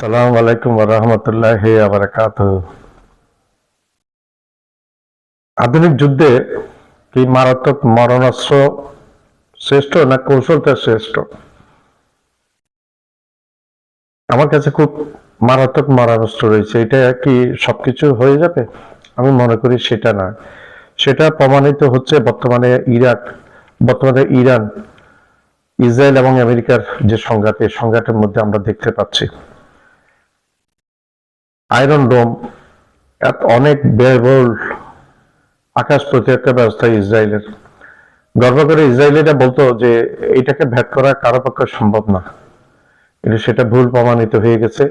আসসালামু আলাইকুম ওয়া রাহমাতুল্লাহি ওয়া বারাকাতুহু। আধুনিক যুদ্ধে কি মারাত্মক মারণাস্ত্র শ্রেষ্ঠ না কৌশলটা শ্রেষ্ঠ? আমার কাছে খুব মারাত্মক মারণাস্ত্র রয়েছে। এটা কি সবকিছু হয়ে যাবে? আমি মনে করি সেটা না। সেটা প্রমাণিত হচ্ছে বর্তমানে ইরান, ইসরায়েল এবং আমেরিকার যে সংঘাত, এই সংঘাতের মধ্যে আমরা দেখতে পাচ্ছি আয়রন ডোম অনেক ব্যয়বহুল আকাশ প্রতিরক্ষা ব্যবস্থা ইসরায়েলের। গর্ব করে ইসরায়েলিরা বলতো যে এটাকে ভেদ করা কারো পক্ষে সম্ভব না, কিন্তু সেটা ভুল প্রমাণিত হয়ে গেছে।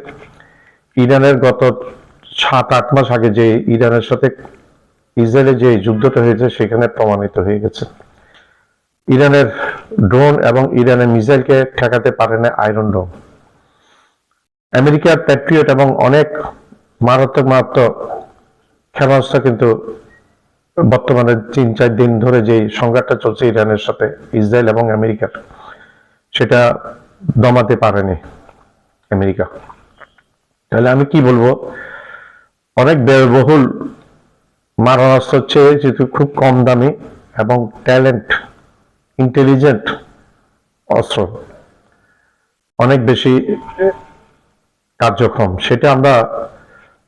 ইরানের গত 7-8 মাস আগে যে ইরানের সাথে ইসরায়েলের যে যুদ্ধটা হয়েছে সেখানে প্রমাণিত হয়ে গেছে ইরানের ড্রোন এবং ইরানের মিসাইলকে ঠেকাতে পারে না আয়রন ডোম। আমেরিকার প্যাট্রিয়ট এবং অনেক মারাত্মক ক্ষেপণাস্ত্র কিন্তু বর্তমানে 3-4 দিন ধরে যে সংঘাতটা চলছে ইরানের সাথে ইসরায়েল এবং আমেরিকার, সেটা দমাতে পারেনি আমেরিকা। তাহলে আমি কি বলবো, অনেক ব্যয়বহুল মারণাস্ত্র চেয়ে যেহেতু খুব কম দামি এবং ইন্টেলিজেন্ট অস্ত্র অনেক বেশি কার্যক্ষম, সেটা আমরা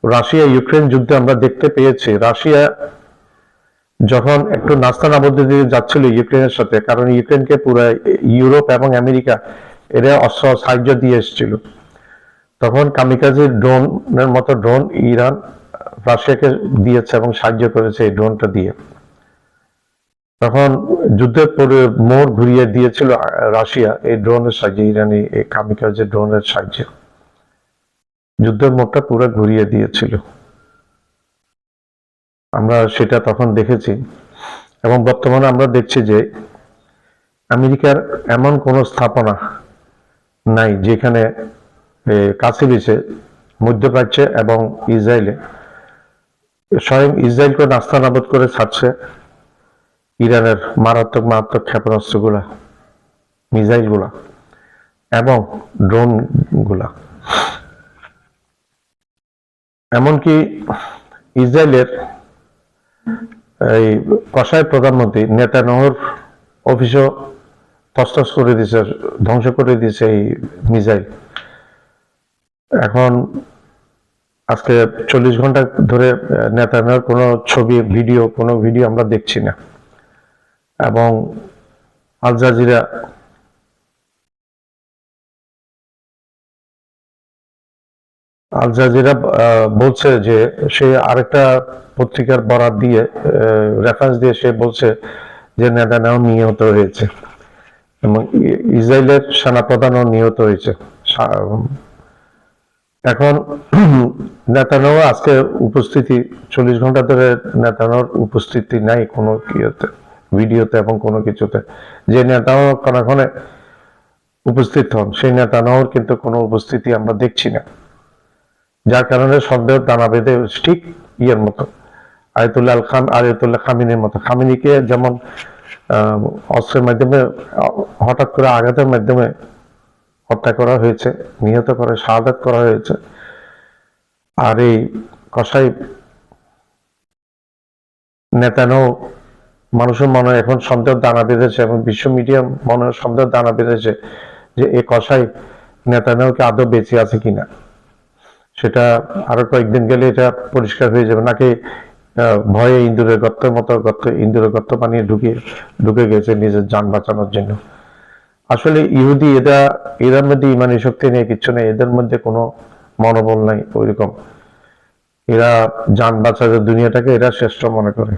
রাশিয়া ইউক্রেন যুদ্ধে আমরা দেখতে পেয়েছি। রাশিয়া যখন একটু নাস্তানাবুদের দিকে যাচ্ছিল ইউক্রেনের সাথে, কারণ ইউক্রেনকে পুরো ইউরোপ এবং আমেরিকা এরা অস্ত্র সাহায্য দিয়ে এসেছিল, তখন কামিকাজি ড্রোনের মতো ড্রোন ইরান রাশিয়াকে দিয়েছে এবং সাহায্য করেছে এই ড্রোনটা দিয়ে। তখন যুদ্ধের পরে মোড় ঘুরিয়ে দিয়েছিল রাশিয়া এই ড্রোনের সাহায্যে, ইরানি এই কামিকাজি ড্রোনের সাহায্যে যুদ্ধের মোড়টা পুরো ঘুরিয়ে দিয়েছিল। আমরা সেটা তখন দেখেছি এবং বর্তমানে আমরা দেখছি যে আমেরিকার এমন কোনো স্থাপনা নাই যেখানে কাছে পিছে মধ্যপ্রাচ্যে এবং ইসরায়েলে স্বয়ং ইসরায়েলকে নাস্তানাবুদ করে ছাড়ছে ইরানের মারাত্মক ক্ষেপণাস্ত্রগুলা, মিসাইলগুলা এবং ড্রোনগুলা। এমনকি ইসরায়েলের এই কসাই প্রধানমন্ত্রী নেতানিয়াহুর অফিসও তছনছ করে দিয়েছে, ধ্বংস করে দিয়েছে এই মিসাইল। এখন আজকে 40 ঘন্টা ধরে নেতানিয়াহুর কোনো ভিডিও আমরা দেখছি না। এবং আল জাজিরা বলছে যে সে আরেকটা পত্রিকার বরাত দিয়ে রেফারেন্স দিয়ে সে বলছে যে নেতানিয়াহু নিহত হয়েছে এবং ইসরায়েলের সেনাপ্রধানও নিহত হয়েছে। এখন নেতানিয়াহু আজকে উপস্থিতি 40 ঘন্টা ধরে নেতানিয়াহুর উপস্থিতি নাই কোনো ভিডিওতে এবং কোনো কিছুতে। যে নেতানিয়াহু ক্ষণে উপস্থিত হন সেই নেতানিয়াহুর কিন্তু কোনো উপস্থিতি আমরা দেখছি না, যার কারণে সন্দেহ দানা বেঁধে ঠিক ইয়ের মতো আয়াতুল্লাহ খামিনির মতো। খামিনিকে যেমন অস্ত্রের মাধ্যমে হঠাৎ করে আঘাতের মাধ্যমে হত্যা করা হয়েছে, নিহত করে শাহাদাত করা হয়েছে, আর এই কসাই নেতানিয়াহু মানুষের মনে এখন সন্দেহ দানা বেঁধেছে এবং বিশ্ব মিডিয়া মনে সন্দেহ দানা বেঁধেছে যে এই কসাই নেতানিয়াহুকে আদৌ বেঁচে আছে কিনা। সেটা আরো কয়েকদিন গেলে এটা পরিষ্কার হয়ে যাবে, নাকি ভয়ে ইন্দুরের গর্ত বানিয়ে ঢুকে গেছে নিজের যান বাঁচানোর জন্য। আসলে ইহুদি এদের মধ্যে ইমানি শক্তি নেই, কিচ্ছু নেই, এদের মধ্যে কোনো মনোবল নাই ওইরকম। এরা যান বাঁচাতে দুনিয়াটাকে এরা শ্রেষ্ঠ মনে করে।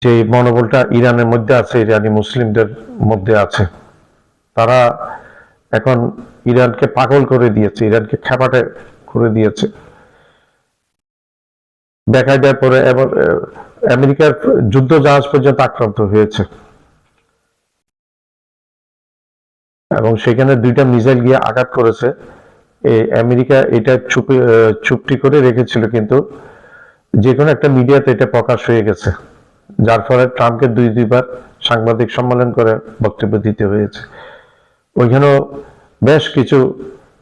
যে মনোবলটা ইরানের মধ্যে আছে, ইরানি মুসলিমদের মধ্যে আছে, তারা এখন ইরানকে পাগল করে দিয়েছে, ইরানকে খেপাটে করে দিয়েছে। বেকায়দার পরে এবং আমেরিকার যুদ্ধ জাহাজ পর্যন্ত আক্রান্ত হয়েছে এবং সেখানে 2টা মিসাইল গিয়ে আঘাত করেছে। আমেরিকা এটা চুপটি করে রেখেছিল, কিন্তু যে কোনো একটা মিডিয়াতে এটা প্রকাশ হয়ে গেছে, যার ফলে ট্রাম্পকে দুইবার সাংবাদিক সম্মেলন করে বক্তব্য দিতে হয়েছে। ওইখানেও বেশ কিছু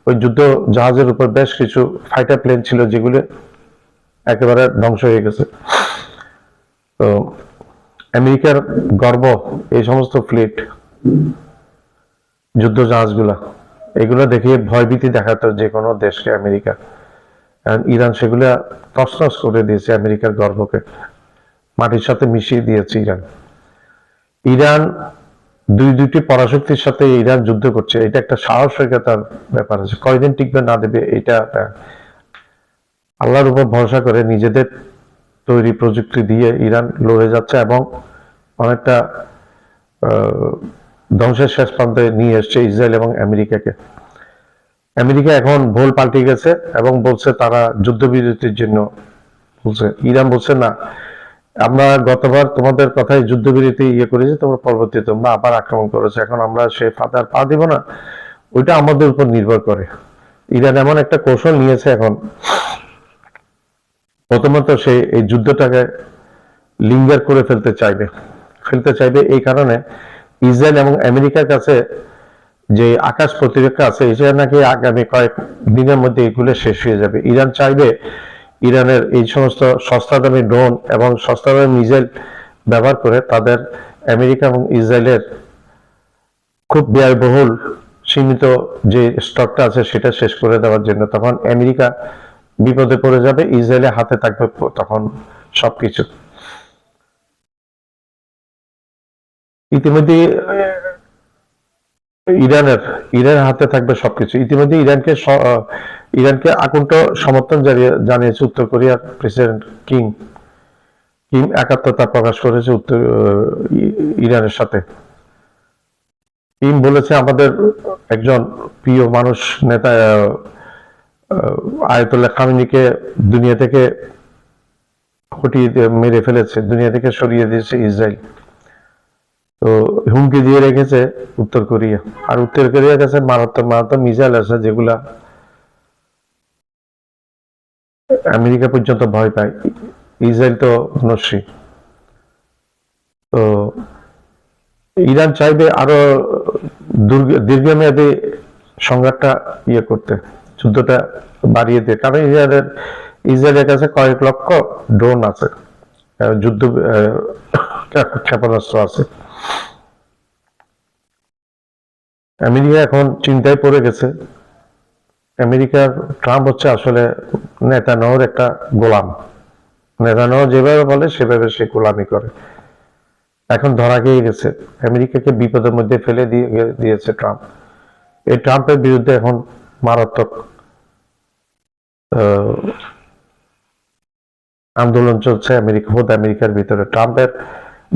ওই যুদ্ধ জাহাজের উপর বেশ কিছু ফাইটার প্লেন ছিল যেগুলো একেবারে ধ্বংস হয়ে গেছে। তো আমেরিকার গর্ব এই সমস্ত ফ্লিট, যুদ্ধ জাহাজগুলা, এগুলো দেখে ভয়ভীতি দেখাতো যে কোনো দেশকে আমেরিকা। ইরান সেগুলা তছনছ করে দিয়েছে, আমেরিকার গর্বকে মাটির সাথে মিশিয়ে দিয়েছে ইরান। ইরান দুইটি পরাশক্তির সাথে ইরান যুদ্ধ করছে, এটা একটা সাহসিকতার ব্যাপার আছে। কয়দিন টিকবে না দেবে এটা আল্লাহর উপর ভরসা করে নিজেদের তৈরি প্রযুক্তি দিয়ে ইরান লড়ে যাচ্ছে এবং অনেকটা ধ্বংসের শেষ প্রান্তে নিয়ে এসছে ইসরায়েল এবং আমেরিকাকে। আমেরিকা এখন ভুল পাল্টে গেছে এবং বলছে তারা যুদ্ধবিরতির জন্য বলছে। ইরান বলছে না, আমরা গতবার তোমাদের কথায় যুদ্ধবিরতি করেছি, তোমরা পরবর্তীতে তোমরা আবার আক্রমণ করেছো, এখন আমরা সে ফাঁদার পা দিব না, ওইটা আমাদের উপর নির্ভর করে। ইরান এমন একটা কৌশল নিয়েছে এখন, প্রথমত সে এই যুদ্ধটাকে লিঙ্গার করে ফেলতে চাইবে। এই কারণে ইসরায়েল এবং আমেরিকার কাছে যে আকাশ প্রতিরক্ষা আছে, এটা নাকি আগামী কয়েক দিনের মধ্যে এগুলো শেষ হয়ে যাবে। ইরান চাইবে ইরানের এই সমস্ত সস্তা দামি ড্রোন এবং সস্তা দামি মিসাইল ব্যবহার করে তাদের আমেরিকা এবং ইসরায়েলের খুব ব্যয়বহুল সীমিত যে স্টকটা আছে সেটা শেষ করে দেওয়ার জন্য। তখন আমেরিকা বিপদে পড়ে যাবে, ইসরায়েলের হাতে থাকবে তখন সবকিছু। ইতিমধ্যে ইরানের হাতে থাকবে সবকিছু। ইতিমধ্যে ইরানকে আকুণ্ঠ সমর্থন জানিয়েছে উত্তর কোরিয়ার প্রেসিডেন্ট কিম একাত্মতা প্রকাশ করেছে ইরানের সাথে। কিম বলেছে, আমাদের একজন প্রিয় মানুষ নেতা আয়াতুল্লাহ খামেনিকে দুনিয়া থেকে মেরে ফেলেছে, দুনিয়া থেকে সরিয়ে দিয়েছে ইসরায়েল। তো হুমকি দিয়ে রেখেছে উত্তর কোরিয়া। আর উত্তর কোরিয়ার কাছে মারাত্মক মিসাইল আছে যেগুলা আমেরিকা পর্যন্ত ভয় পায়, ইসরায়েল তো নস্যি। তো ইরান চাইবে আরো দীর্ঘমেয়াদী সংঘাতটা করতে, যুদ্ধটা বাড়িয়ে দিয়ে, কারণ ইসরায়েলের কাছে কয়েক লক্ষ ড্রোন আছে, যুদ্ধ ক্ষেপণাস্ত্র আছে। আমেরিকা এখন চিন্তায় পড়ে গেছে। আমেরিকার ট্রাম্প হচ্ছে আসলে নেতানিয়াহুর একটা গোলাম। নেতানিয়াহু যেভাবে বলে সেভাবে সে গোলামি করে। এখন ধরা খেয়ে গেছে, আমেরিকাকে বিপদের মধ্যে ফেলে দিয়েছে ট্রাম্প। এই ট্রাম্পের বিরুদ্ধে এখন মারাত্মক আন্দোলন চলছে আমেরিকার ভিতরে। ট্রাম্পের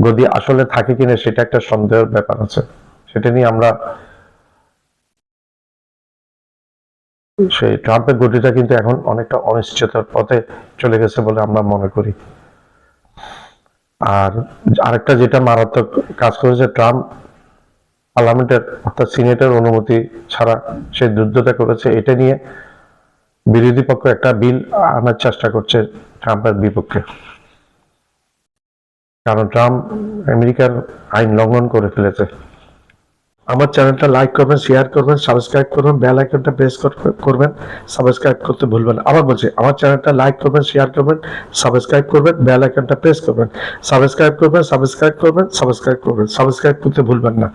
গদি আসলে থাকে কিনা সেটা একটা সন্দেহের ব্যাপার আছে, সেটা নিয়ে আমরা সেই ট্রাম্পের গতিটা কিন্তু এখন অনেকটা অনিশ্চয়তার পথে চলে গেছে বলে আমরা মনে করি। আর আরেকটা যেটা মারাত্মক কাজ করেছে ট্রাম্প, পার্লামেন্টের অর্থাৎ সিনেটের অনুমতি ছাড়া সে যুদ্ধটা করেছে। এটা নিয়ে বিরোধী পক্ষ একটা বিল আনার চেষ্টা করছে ট্রাম্পের বিপক্ষে, কারণ ট্রাম্প আমেরিকার আইন লঙ্ঘন করে ফেলেছে। আমার চ্যানেলটা লাইক করবেন, শেয়ার করবেন, সাবস্ক্রাইব করবেন, বেল আইকনটা প্রেস করবেন, সাবস্ক্রাইব করতে ভুলবেন। আবার বলছি, আমার চ্যানেলটা লাইক করবেন, শেয়ার করবেন, সাবস্ক্রাইব করবেন, বেল আইকনটা প্রেস করবেন, সাবস্ক্রাইব করতে ভুলবেন না।